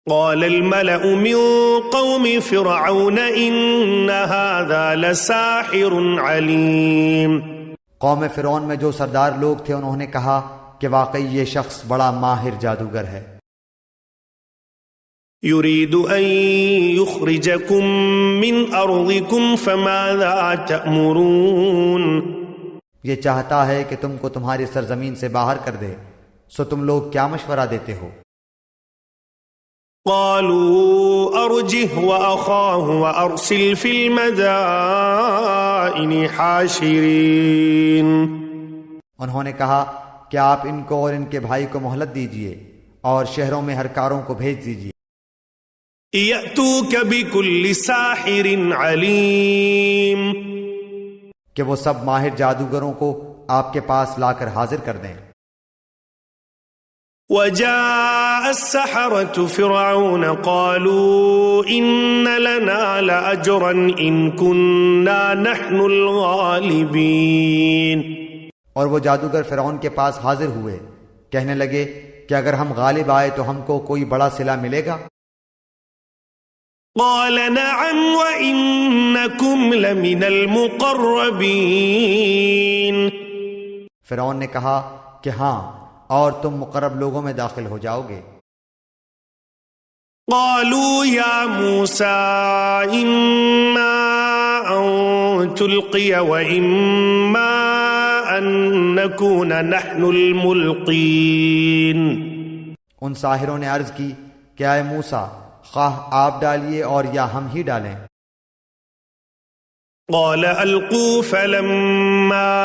قال الملأ من قوم فرعون إن هذا لساحر عليم. قوم فرعون میں جو سردار لوگ تھے انہوں نے کہا کہ واقعی یہ شخص بڑا ماہر جادوگر ہے. يريد أن يخرجكم من أرضكم فماذا تأمرون. یہ چاہتا ہے کہ تم کو تمہاری سرزمین سے باہر کر دے، سو تم لوگ کیا مشورہ دیتے ہو؟ قالوا أرجه وأخاه وأرسل في المدائن حاشرين. انہوں نے کہا کہ آپ ان کو اور ان کے بھائی کو مہلت دیجئے اور شہروں میں ہر کاروں کو بھیج دیجئے. يأتوك بكل ساحر عليم. کہ وہ سب ماہر جادوگروں کو آپ کے پاس لا کر حاضر کر دیں. وجاء السحرة فرعون قالوا إن لنا لأجرا إن كنا نحن الغالبين. اور وہ جادوگر فرعون کے پاس حاضر ہوئے، کہنے لگے کہ اگر ہم غالب آئے تو ہم کو کوئی بڑا صلہ ملے گا. قال نعم وإنكم لمن المقربين. فرعون نے کہا کہ ہاں، اور تم مقرب لوگوں میں داخل ہو جاؤ گے. قالوا يا موسى إما أن تلقي وإما أن نكون نحن الملقين. ان ساحروں نے عرض کی کہ اے موسیٰ، خواہ آپ ڈالیے اور یا ہم ہی ڈالیں. قال ألقوا فلما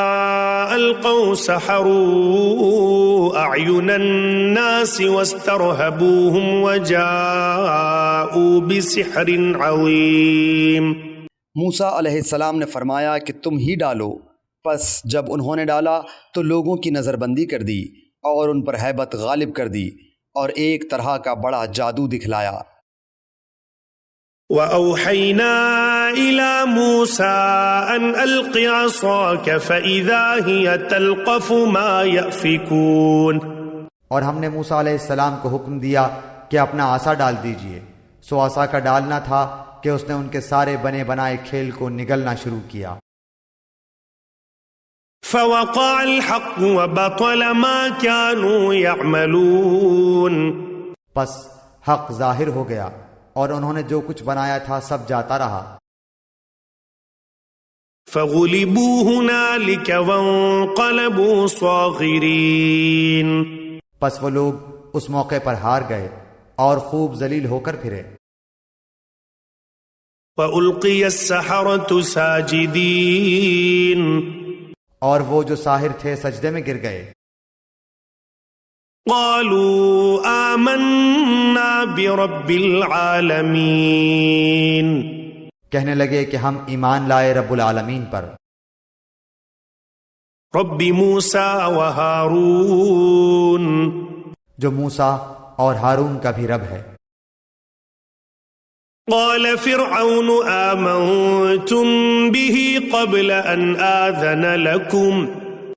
ألقوا سحروا أعين الناس واسترهبوهم وجاءوا بسحر عظيم. موسیٰ علیہ السلام نے فرمایا کہ تم ہی ڈالو. پس جب انہوں نے ڈالا تو لوگوں کی نظر بندی کر دی اور ان پر ہیبت غالب کر دی اور ایک طرح کا بڑا جادو دکھلایا. وَأَوْحَيْنَا إِلَى مُوسَىٰ أَنْ أَلْقِ عَصَاكَ فَإِذَا هِيَ تَلْقَفُ مَا يَأْفِكُونَ. اور ہم نے موسیٰ علیہ السلام کو حکم دیا کہ اپنا عصا ڈال دیجئے. سو عصا کا ڈالنا تھا کہ اس نے ان کے سارے بنے بنائے کھیل کو نگلنا شروع کیا. فَوَقَعَ الْحَقُّ وَبَطَلَ مَا كَانُوا يَعْمَلُونَ. پس حق ظاہر ہو گیا اور انہوں نے جو کچھ بنایا تھا سب جاتا رہا. فَغُلِبُوا هُنَالِكَ وَانقَلَبُوا صَاغِرِينَ. پس وہ لوگ اس موقع پر ہار گئے اور خوب ذلیل ہو کر پھرے. وَأُلْقِيَ السَّحَرَةُ سَاجِدِينَ. اور وہ جو ساحر تھے سجدے میں گر گئے. قالوا آمنا برب العالمین. کہنے لگے کہ ہم ایمان لائے رب العالمین پر، رب موسیٰ و ہارون، جو موسیٰ اور ہارون کا بھی رب ہے. قال فرعون آمنتم به قبل ان آذن لكم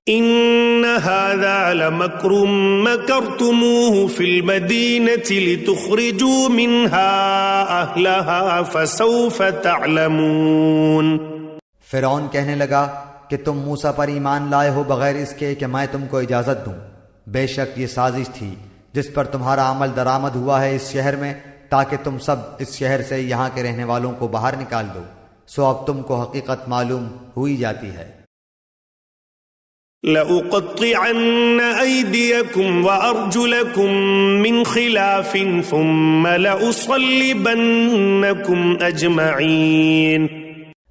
إن هذا لمكر مكرتموه في المدينة لتخرجوا منها أهلها فسوف تعلمون. فرعون کہنے لگا کہ تم موسیٰ پر ایمان لائے ہو بغیر اس کے کہ میں تم کو اجازت دوں. بے شک یہ سازش تھی جس پر تمہارا عمل درآمد ہوا ہے اس شہر میں، تاکہ تم سب اس شہر سے یہاں کے رہنے والوں کو باہر نکال دو. سو اب تم کو حقیقت معلوم ہوئی جاتی ہے. لَأُقَطِّعَنَّ أَيْدِيَكُمْ وَأَرْجُلَكُمْ مِنْ خِلَافٍ ثُمَّ لَأُصَلِّبَنَّكُمْ أَجْمَعِينَ.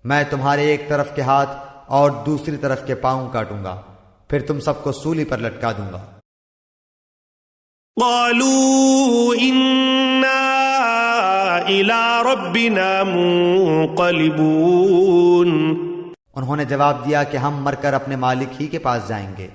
میں تمہارے ایک طرف کے ہاتھ اور دوسری طرف کے پاؤں کاٹوں گا، پھر تم سب کو سولی پر لٹکا دوں گا. قالوا إِنَّا إِلَى رَبِّنَا مُنقَلِبُونَ. انہوں نے جواب دیا کہ ہم مر کر اپنے مالک ہی کے پاس جائیں گے.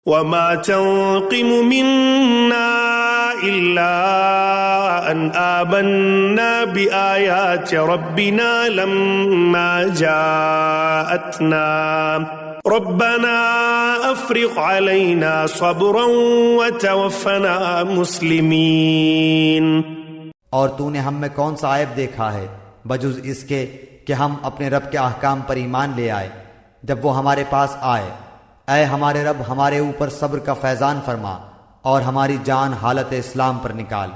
وَمَا تَنقِمُ مِنَّا إِلَّا أَنْ آمَنَّا بِآيَاتِ رَبِّنَا لَمَّا جَاءَتْنَا ربنا افرغ علينا صبرا وتوفنا مسلمين. اور تو نے ہم میں کون سا عیب دیکھا ہے بجز اس کے کہ ہم اپنے رب کے احکام پر ایمان لے آئے جب وہ ہمارے پاس آئے. اے ہمارے رب، ہمارے اوپر صبر کا فیضان فرما اور ہماری جان حالت اسلام پر نکال.